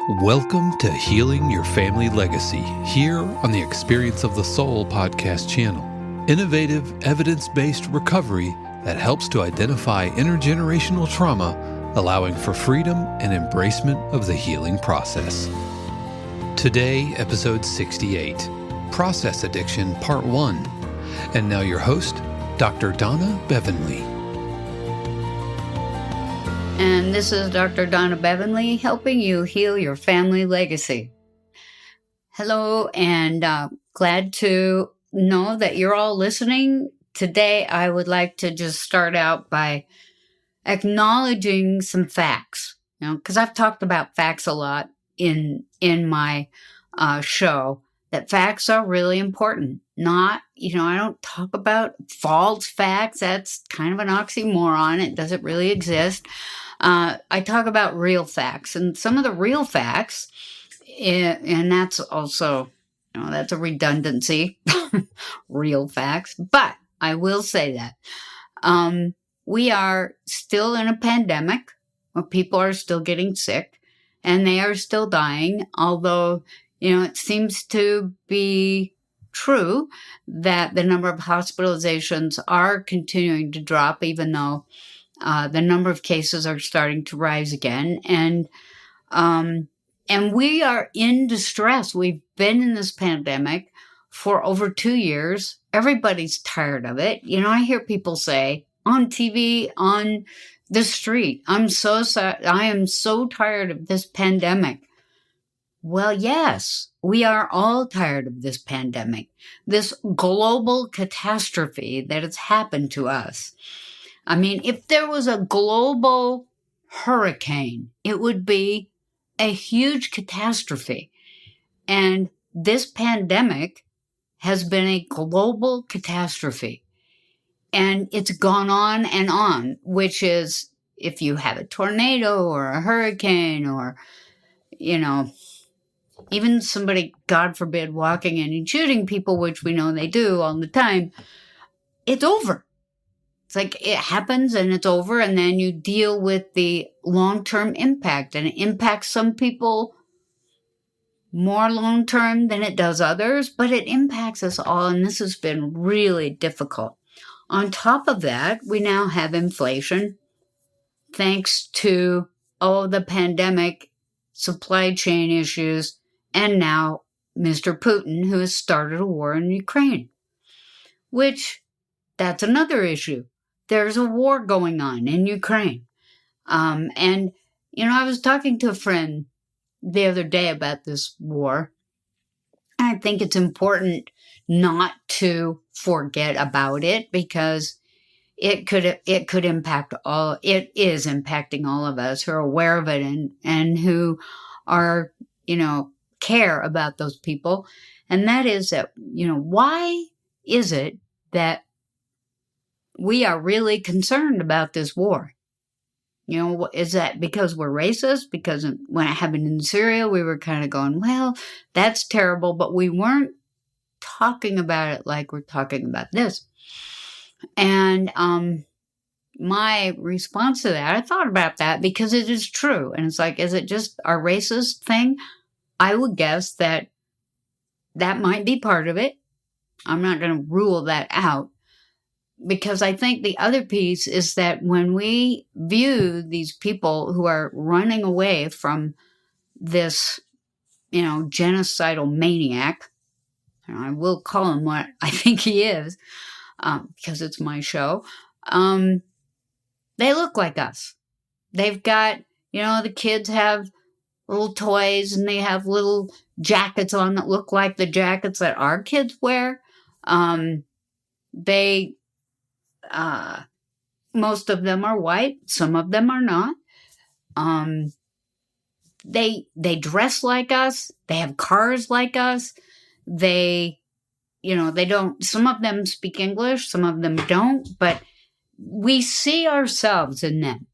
Welcome to Healing Your Family Legacy, here on the Experience of the Soul podcast channel. Innovative, evidence-based recovery that helps to identify intergenerational trauma, allowing for freedom and embracement of the healing process. Today, episode 68, Process Addiction, Part 1. And now your host, Dr. Donna Bevan-Lee. And this is Dr. Donna Bevan-Lee helping you heal your family legacy. Hello, and glad to know that you're all listening. Today, I would like to just start out by acknowledging some facts, because I've talked about facts a lot in my show, that facts are really important. I don't talk about false facts. That's kind of an oxymoron. It doesn't really exist. I talk about real facts, and some of the real facts, and that's also, that's a redundancy, real facts. But I will say that we are still in a pandemic where people are still getting sick and they are still dying, although, it seems to be true that the number of hospitalizations are continuing to drop, even though the number of cases are starting to rise again. And we are in distress. We've been in this pandemic for over 2 years. Everybody's tired of it. I hear people say on TV, on the street, I'm so sad. I am so tired of this pandemic. Well, yes, we are all tired of this pandemic, this global catastrophe that has happened to us. I mean, if there was a global hurricane, it would be a huge catastrophe. And this pandemic has been a global catastrophe. And it's gone on, which is if you have a tornado or a hurricane or, even somebody, God forbid, walking in and shooting people, which we know they do all the time, it's over. It's like it happens and it's over, and then you deal with the long-term impact, and it impacts some people more long-term than it does others, but it impacts us all, and this has been really difficult. On top of that, we now have inflation, thanks to, the pandemic, supply chain issues, and now Mr. Putin, who has started a war in Ukraine, which, that's another issue. There's a war going on in Ukraine. And I was talking to a friend the other day about this war. I think it's important not to forget about it because it could impact all. It is impacting all of us who are aware of it and who are, care about those people. And that is that, why is it that we are really concerned about this war? Is that because we're racist? Because when it happened in Syria, we were kind of going, well, that's terrible, but we weren't talking about it like we're talking about this. And my response to that, I thought about that because it is true. And it's like, is it just our racist thing? I would guess that might be part of it. I'm not going to rule that out. Because I think the other piece is that when we view these people who are running away from this, genocidal maniac, I will call him what I think he is, because it's my show, they look like us. They've got, the kids have little toys and they have little jackets on that look like the jackets that our kids wear. Most of them are white. Some of them are not. They dress like us. They have cars like us. They don't, some of them speak English. Some of them don't, but we see ourselves in them.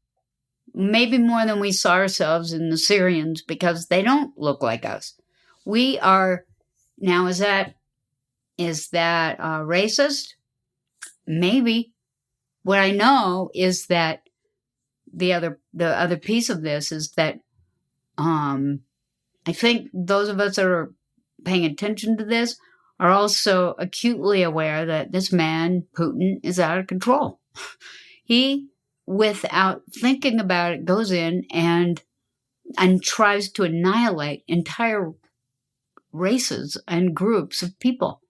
Maybe more than we saw ourselves in the Syrians because they don't look like us. We are, now is that racist? Maybe. What I know is that the other piece of this is that I think those of us that are paying attention to this are also acutely aware that this man, Putin, is out of control. He, without thinking about it, goes in and tries to annihilate entire races and groups of people.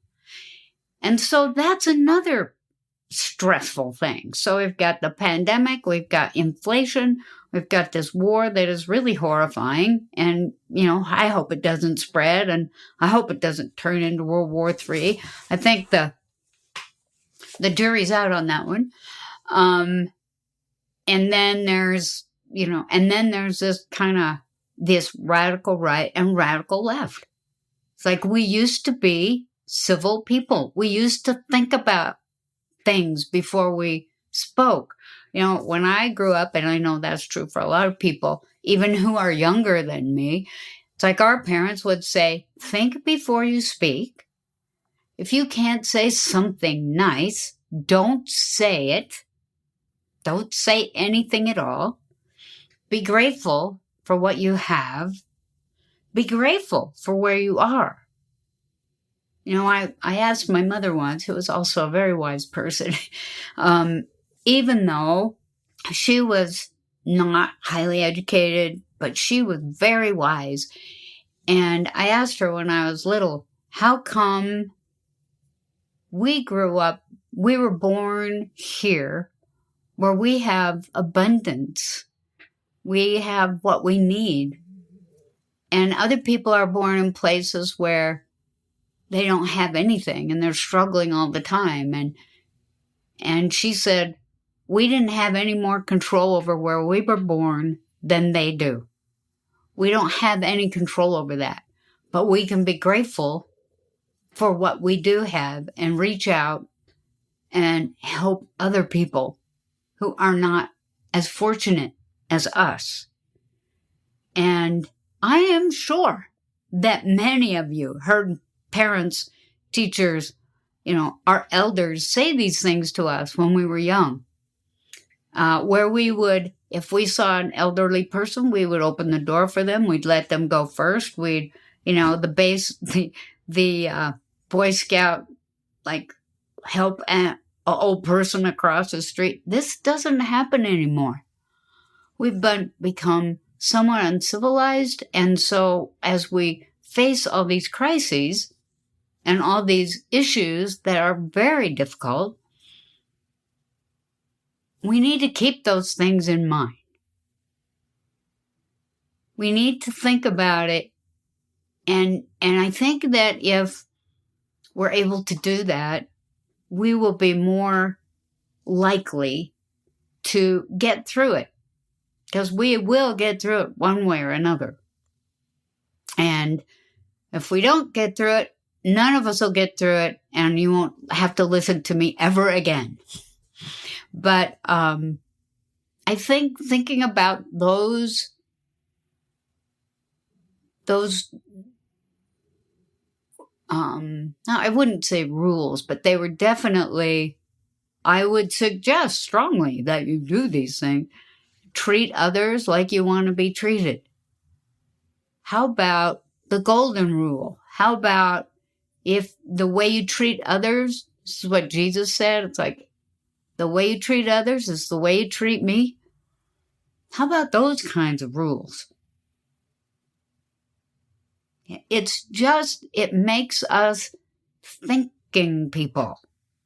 And so that's another stressful thing. So we've got the pandemic, we've got inflation, we've got this war that is really horrifying. And, I hope it doesn't spread, and I hope it doesn't turn into World War III. I think the jury's out on that one. And then there's, this kind of this radical right and radical left. It's like we used to be civil people. We used to think about things before we spoke. When I grew up, and I know that's true for a lot of people, even who are younger than me, it's like our parents would say, think before you speak. If you can't say something nice, don't say it. Don't say anything at all. Be grateful for what you have. Be grateful for where you are. I asked my mother once, who was also a very wise person, even though she was not highly educated, but she was very wise. And I asked her when I was little, how come we grew up, we were born here where we have abundance, we have what we need, and other people are born in places where they don't have anything and they're struggling all the time. And she said, we didn't have any more control over where we were born than they do. We don't have any control over that, but we can be grateful for what we do have and reach out and help other people who are not as fortunate as us. And I am sure that many of you heard parents, teachers, our elders say these things to us when we were young, where we would, if we saw an elderly person, we would open the door for them. We'd let them go first. We'd, the Boy Scout, help an old person across the street. This doesn't happen anymore. We've become somewhat uncivilized. And so as we face all these crises and all these issues that are very difficult, we need to keep those things in mind. We need to think about it. And I think that if we're able to do that, we will be more likely to get through it. Because we will get through it one way or another. And if we don't get through it, none of us will get through it, and you won't have to listen to me ever again. But I think thinking about those I wouldn't say rules, but they were definitely, I would suggest strongly that you do these things. Treat others like you want to be treated. How about the golden rule? How about if the way you treat others, this is what Jesus said, it's like, the way you treat others is the way you treat me. How about those kinds of rules? It's just, it makes us thinking people.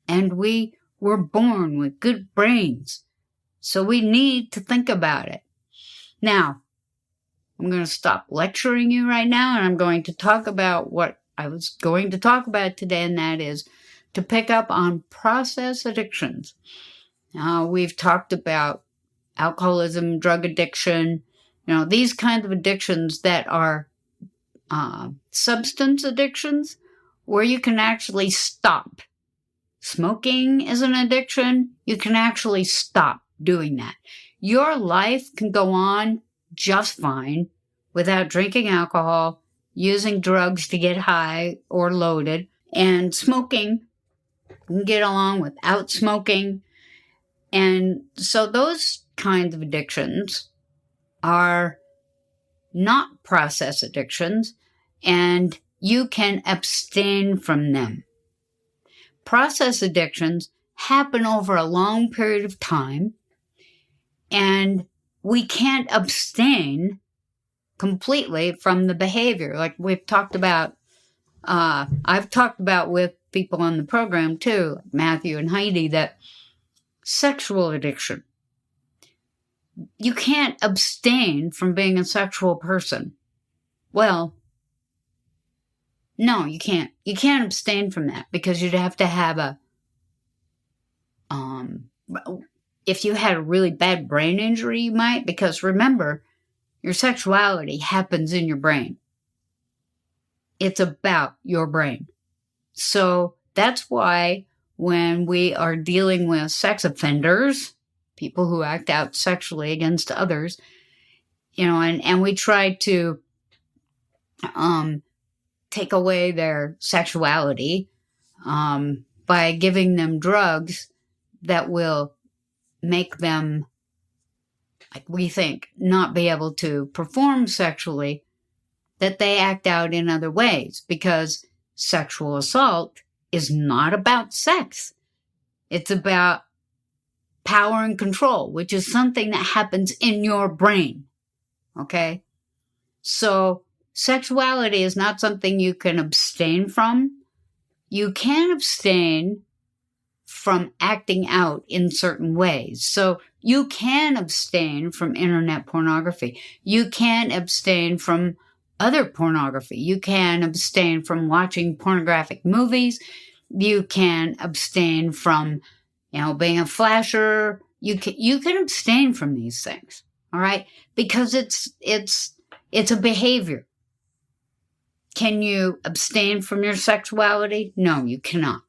And we were born with good brains. So we need to think about it. Now, I'm going to stop lecturing you right now, and I'm going to talk about what I was going to talk about today, and that is to pick up on process addictions. We've talked about alcoholism, drug addiction, these kinds of addictions that are substance addictions, where you can actually stop. Smoking is an addiction. You can actually stop doing that. Your life can go on just fine without drinking alcohol, using drugs to get high or loaded, and smoking. You can get along without smoking. And so those kinds of addictions are not process addictions, and you can abstain from them. Process addictions happen over a long period of time, and we can't abstain completely from the behavior. Like we've talked about, I've talked about with people on the program too, Matthew and Heidi, that sexual addiction. You can't abstain from being a sexual person. Well, no, you can't. You can't abstain from that because you'd have to have if you had a really bad brain injury, you might, because remember, your sexuality happens in your brain. It's about your brain. So that's why when we are dealing with sex offenders, people who act out sexually against others, and we try to take away their sexuality by giving them drugs that will make them, like we think, not be able to perform sexually, that they act out in other ways, because sexual assault is not about sex. It's about power and control, which is something that happens in your brain. Okay? So sexuality is not something you can abstain from. You can abstain from acting out in certain ways. So you can abstain from internet pornography. You can abstain from other pornography. You can abstain from watching pornographic movies. You can abstain from, being a flasher. You can abstain from these things. All right? Because it's a behavior. Can you abstain from your sexuality? No, you cannot.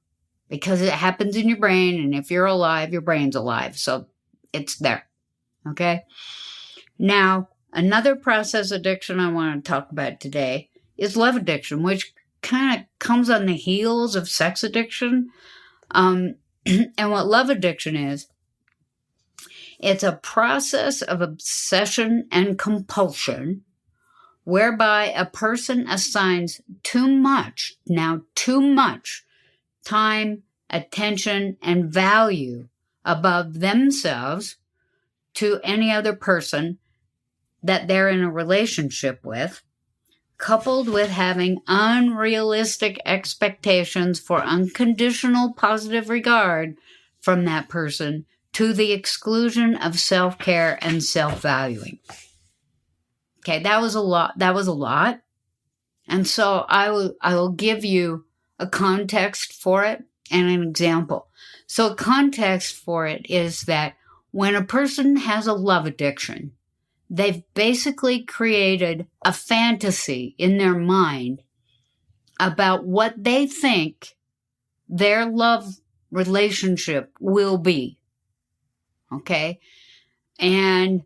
Because it happens in your brain, and if you're alive, your brain's alive. So it's there. Okay? Now, another process addiction I want to talk about today is love addiction, which kind of comes on the heels of sex addiction. And what love addiction is, it's a process of obsession and compulsion whereby a person assigns too much time, attention, and value above themselves to any other person that they're in a relationship with, coupled with having unrealistic expectations for unconditional positive regard from that person to the exclusion of self-care and self-valuing. Okay, that was a lot. And so I will give you a context for it and an example. So a context for it is that when a person has a love addiction, they've basically created a fantasy in their mind about what they think their love relationship will be. Okay? And,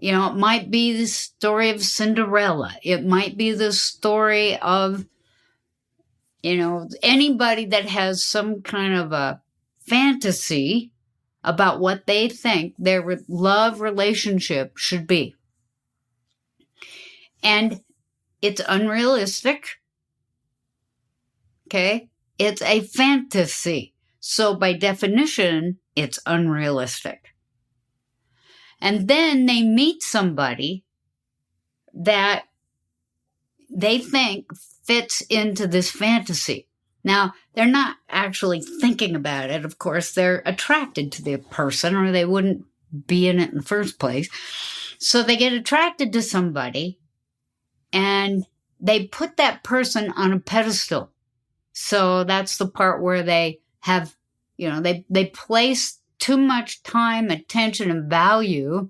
it might be the story of Cinderella. It might be the story of, anybody that has some kind of a fantasy about what they think their love relationship should be. And it's unrealistic. Okay? It's a fantasy. So by definition, it's unrealistic. And then they meet somebody that they think fits into this fantasy. Now, they're not actually thinking about it. Of course, they're attracted to the person or they wouldn't be in it in the first place. So they get attracted to somebody and they put that person on a pedestal. So that's the part where they have, they place too much time, attention, and value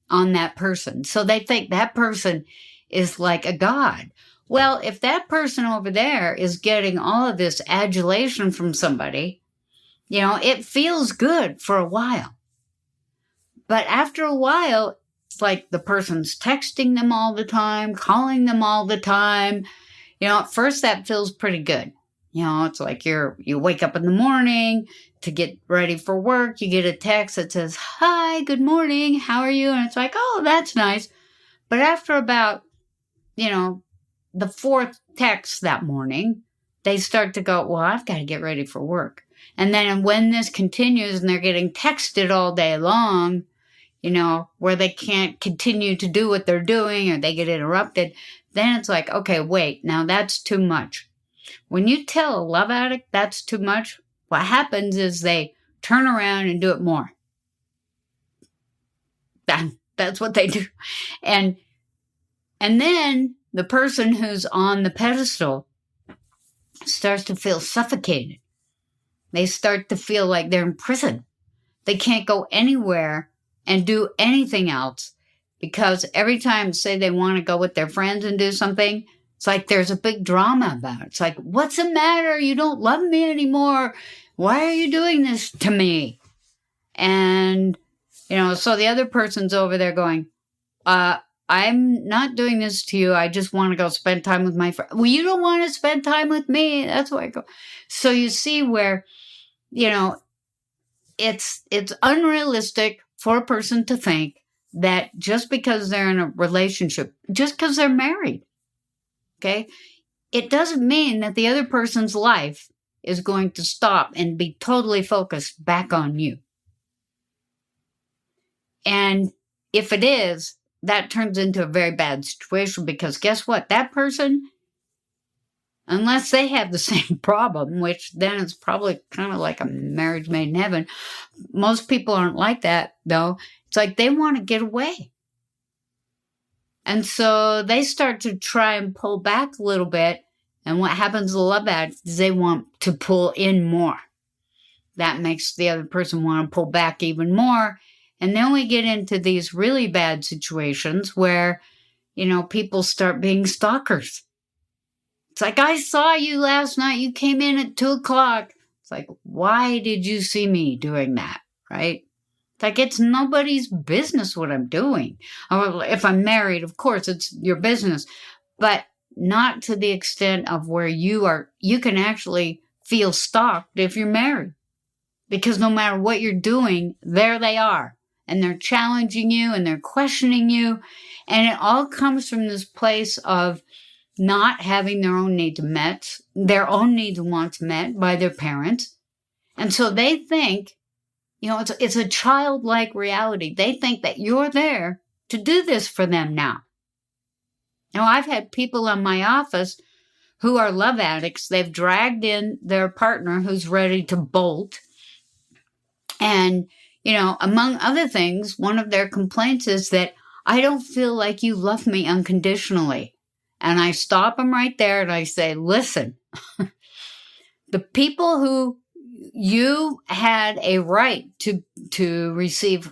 on that person. So they think that person is like a god. Well, if that person over there is getting all of this adulation from somebody, it feels good for a while. But after a while, it's like the person's texting them all the time, calling them all the time. At first that feels pretty good. It's like you wake up in the morning to get ready for work. You get a text that says, "Hi, good morning. How are you?" And it's like, oh, that's nice. But after about the fourth text that morning, they start to go, well, I've got to get ready for work. And then when this continues and they're getting texted all day long, where they can't continue to do what they're doing or they get interrupted, then it's like, okay, wait, now that's too much. When you tell a love addict that's too much, what happens is they turn around and do it more. That's what they do. And then the person who's on the pedestal starts to feel suffocated. They start to feel like they're in prison. They can't go anywhere and do anything else because every time, say, they want to go with their friends and do something, it's like there's a big drama about it. It's like, what's the matter? You don't love me anymore. Why are you doing this to me? And, so the other person's over there going, I'm not doing this to you. I just want to go spend time with my friend. Well, you don't want to spend time with me. That's why I go. So you see where, it's unrealistic for a person to think that just because they're in a relationship, just because they're married, okay, it doesn't mean that the other person's life is going to stop and be totally focused back on you. And if it is, that turns into a very bad situation because guess what? That person, unless they have the same problem, which then it's probably kind of like a marriage made in heaven. Most people aren't like that, though. It's like they want to get away. And so they start to try and pull back a little bit. And what happens to love addicts is they want to pull in more. That makes the other person want to pull back even more. And then we get into these really bad situations where, people start being stalkers. It's like, I saw you last night. You came in at 2:00. It's like, why did you see me doing that? Right? It's like, it's nobody's business what I'm doing. Or if I'm married, of course, it's your business. But not to the extent of where you can actually feel stalked if you're married. Because no matter what you're doing, there they are. And they're challenging you and they're questioning you. And it all comes from this place of not having their own needs and wants met by their parents. And so they think, it's a childlike reality. They think that you're there to do this for them now. Now, I've had people in my office who are love addicts. They've dragged in their partner who's ready to bolt. And, among other things, one of their complaints is that I don't feel like you love me unconditionally. And I stop them right there and I say, listen, the people who you had a right to receive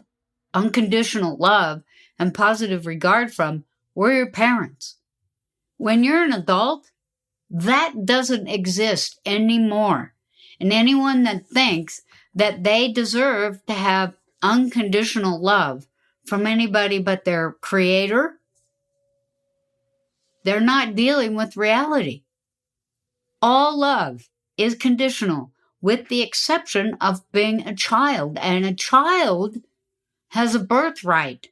unconditional love and positive regard from were your parents. When you're an adult, that doesn't exist anymore. And anyone that thinks that they deserve to have unconditional love from anybody but their creator, they're not dealing with reality. All love is conditional, with the exception of being a child. And a child has a birthright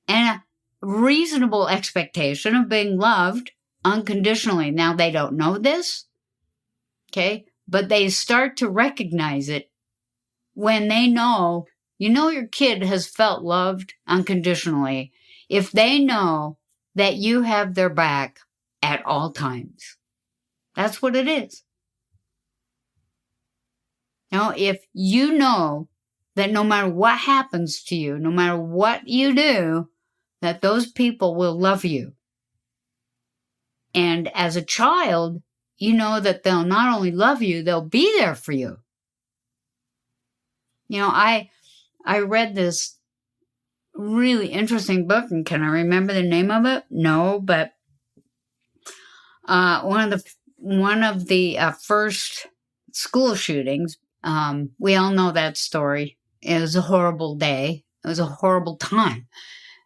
and a reasonable expectation of being loved unconditionally. Now, they don't know this, okay? But they start to recognize it when they know, your kid has felt loved unconditionally if they know that you have their back at all times. That's what it is. If you know that no matter what happens to you, no matter what you do, that those people will love you. And as a child, you know that they'll not only love you, they'll be there for you. I read this really interesting book, and can I remember the name of it? No, but one of the first school shootings. We all know that story. It was a horrible day. It was a horrible time.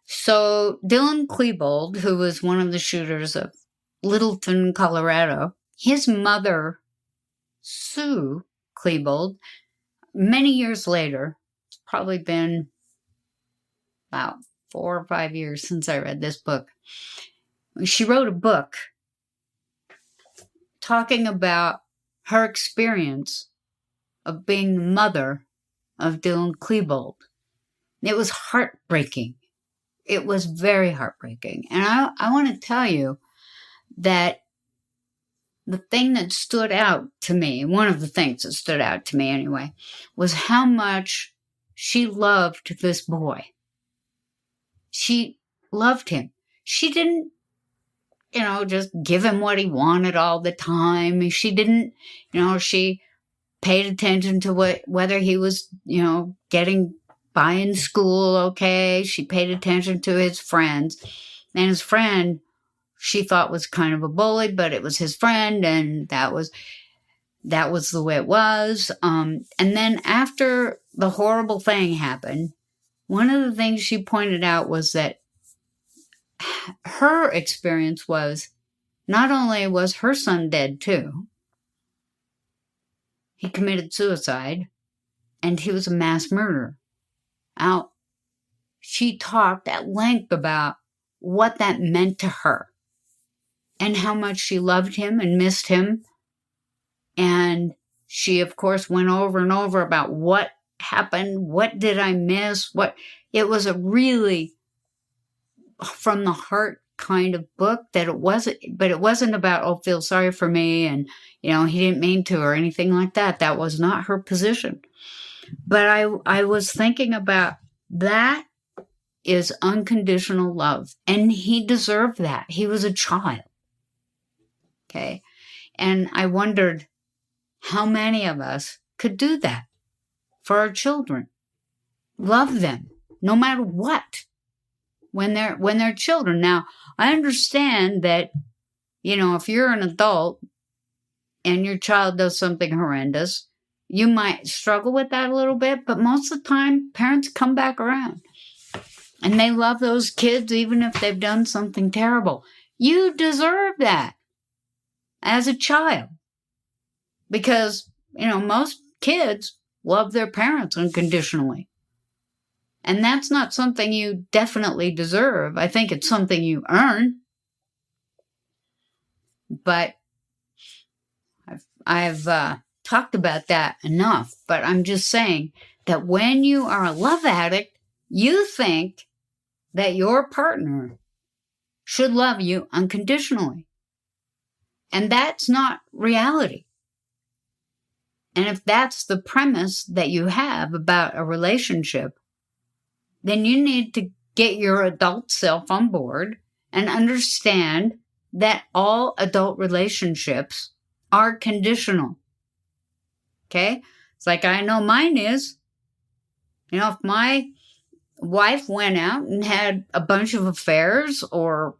So Dylan Klebold, who was one of the shooters of Littleton, Colorado, his mother, Sue Klebold, many years later, it's probably been about 4 or 5 years since I read this book, She wrote a book talking about her experience of being the mother of Dylan Klebold. It was heartbreaking. It was very heartbreaking. And I want to tell you that the thing that stood out to me, one of the things that stood out to me anyway, was how much she loved this boy. She loved him. She didn't, just give him what he wanted all the time. She didn't, she paid attention to whether he was, getting by in school okay. She paid attention to his friends. And his friend, she thought was kind of a bully, but it was his friend, and that was the way it was. And then after the horrible thing happened, one of the things she pointed out was that her experience was not only was her son dead too, he committed suicide, and he was a mass murderer. Now, she talked at length about what that meant to her and how much she loved him and missed him. And she, of course, went over and over about what happened, what did I miss, it was a really from the heart kind of book but it wasn't about, oh, feel sorry for me and, he didn't mean to or anything like that. That was not her position. But I was thinking about that is unconditional love. And he deserved that. He was a child. Okay. And I wondered how many of us could do that for our children. Love them no matter what when they're children. Now, I understand that, if you're an adult and your child does something horrendous, you might struggle with that a little bit, but most of the time, parents come back around. And they love those kids even if they've done something terrible. You deserve that as a child. Because, most kids love their parents unconditionally. And that's not something you definitely deserve. I think it's something you earn. But I've talked about that enough. But I'm just saying that when you are a love addict, you think that your partner should love you unconditionally. And that's not reality. And if that's the premise that you have about a relationship, then you need to get your adult self on board and understand that all adult relationships are conditional. Okay? It's like I know mine is. If my wife went out and had a bunch of affairs or,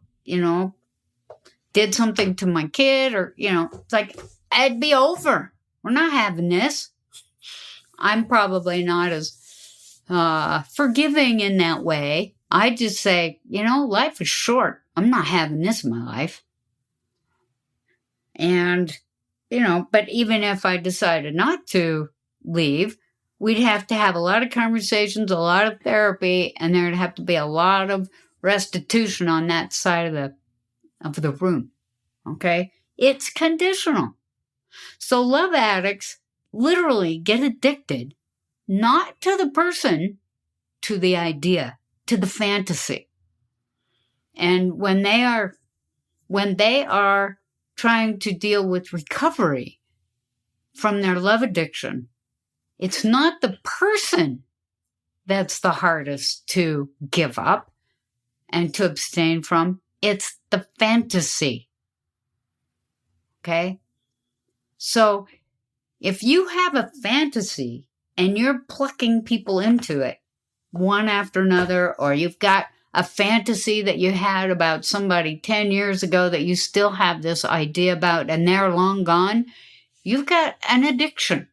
did something to my kid or, it's like, it'd be over. We're not having this. I'm probably not as forgiving in that way. I just say, life is short. I'm not having this in my life. And, but even if I decided not to leave, we'd have to have a lot of conversations, a lot of therapy, and there'd have to be a lot of restitution on that side of the room. Okay? It's conditional. So love addicts literally get addicted, not to the person, to the idea, to the fantasy. And when they are trying to deal with recovery from their love addiction, it's not the person that's the hardest to give up and to abstain from. It's the fantasy. Okay? So if you have a fantasy and you're plucking people into it one after another, or you've got a fantasy that you had about somebody 10 years ago that you still have this idea about and they're long gone, you've got an addiction.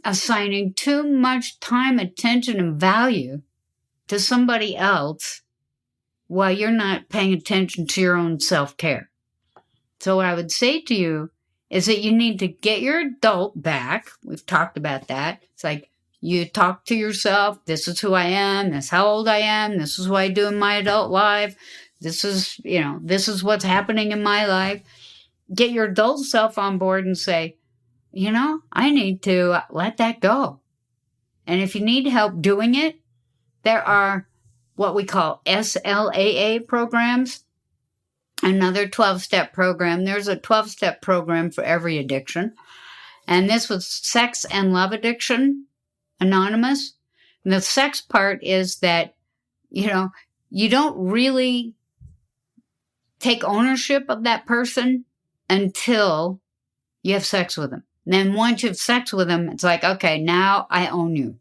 Assigning too much time, attention, and value to somebody else while you're not paying attention to your own self-care. So what I would say to you is that you need to get your adult back. We've talked about that. It's like you talk to yourself. This is who I am. This is how old I am. This is what I do in my adult life. This is what's happening in my life. Get your adult self on board and say, I need to let that go. And if you need help doing it, there are what we call SLAA programs, another 12-step program. There's a 12-step program for every addiction. And this was Sex and Love Addiction Anonymous. And the sex part is that, you don't really take ownership of that person until you have sex with them. And then once you have sex with them, it's like, okay, now I own you.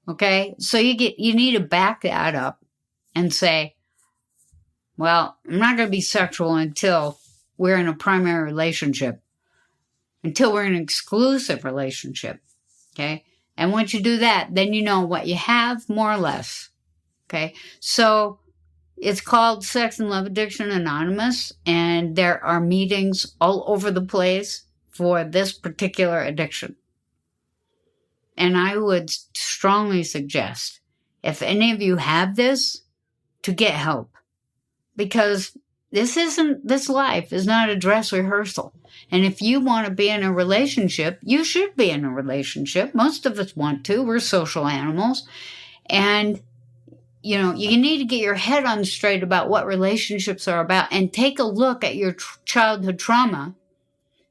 Okay? So you need to back that up and say, well, I'm not going to be sexual until we're in a primary relationship, until we're in an exclusive relationship. Okay? And once you do that, then you know what you have, more or less. Okay? So it's called Sex and Love Addiction Anonymous, and there are meetings all over the place for this particular addiction. And I would strongly suggest, if any of you have this, to get help. Because this life is not a dress rehearsal. And if you want to be in a relationship, you should be in a relationship. Most of us want to. We're social animals. And you need to get your head on straight about what relationships are about and take a look at your childhood trauma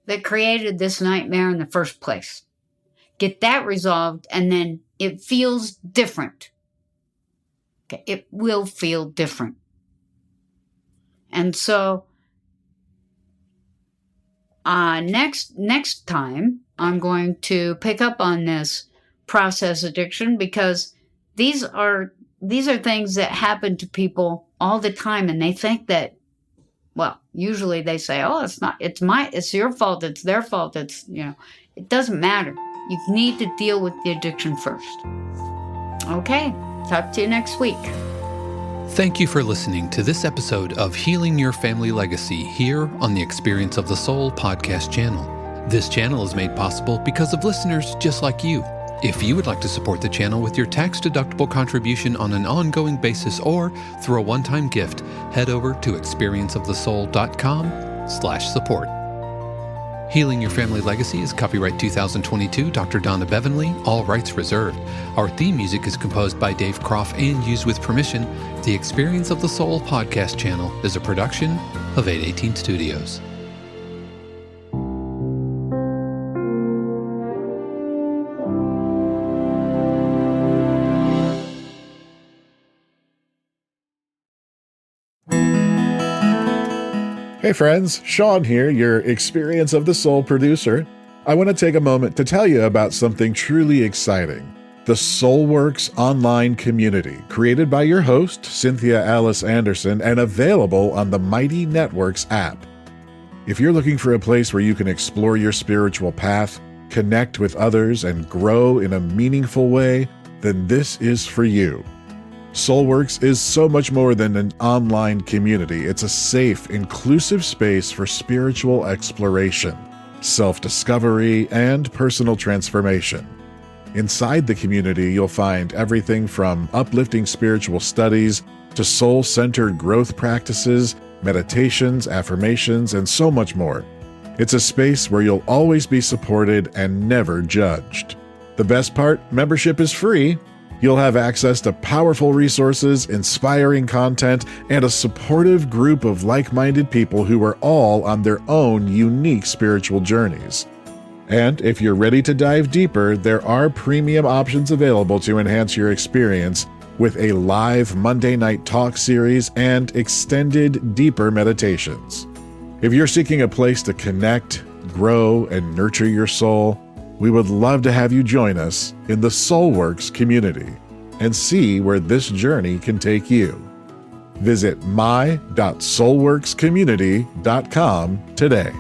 that created this nightmare in the first place. Get that resolved, and then it feels different. Okay, it will feel different. And so, next time, I'm going to pick up on this process addiction, because these are things that happen to people all the time, and they think that, well, usually they say, oh, it's your fault, it's their fault, it doesn't matter. You need to deal with the addiction first. Okay, talk to you next week. Thank you for listening to this episode of Healing Your Family Legacy here on the Experience of the Soul podcast channel. This channel is made possible because of listeners just like you. If you would like to support the channel with your tax-deductible contribution on an ongoing basis or through a one-time gift, head over to experienceofthesoul.com/support. Healing Your Family Legacy is copyright 2022, Dr. Donna Bevan-Lee, all rights reserved. Our theme music is composed by Dave Croft and used with permission. The Experience of the Soul podcast channel is a production of 818 Studios. Hey friends, Sean here, your Experience of the Soul producer. I want to take a moment to tell you about something truly exciting. The SoulWorks online community, created by your host, Cynthia Alice Anderson, and available on the Mighty Networks app. If you're looking for a place where you can explore your spiritual path, connect with others, and grow in a meaningful way, then this is for you. SoulWorks is so much more than an online community. It's a safe, inclusive space for spiritual exploration, self-discovery, and personal transformation. Inside the community, you'll find everything from uplifting spiritual studies to soul-centered growth practices, meditations, affirmations, and so much more. It's a space where you'll always be supported and never judged. The best part, membership is free. You'll have access to powerful resources, inspiring content, and a supportive group of like-minded people who are all on their own unique spiritual journeys. And if you're ready to dive deeper, there are premium options available to enhance your experience with a live Monday night talk series and extended, deeper meditations. If you're seeking a place to connect, grow, and nurture your soul, we would love to have you join us in the SoulWorks community and see where this journey can take you. Visit my.soulworkscommunity.com today.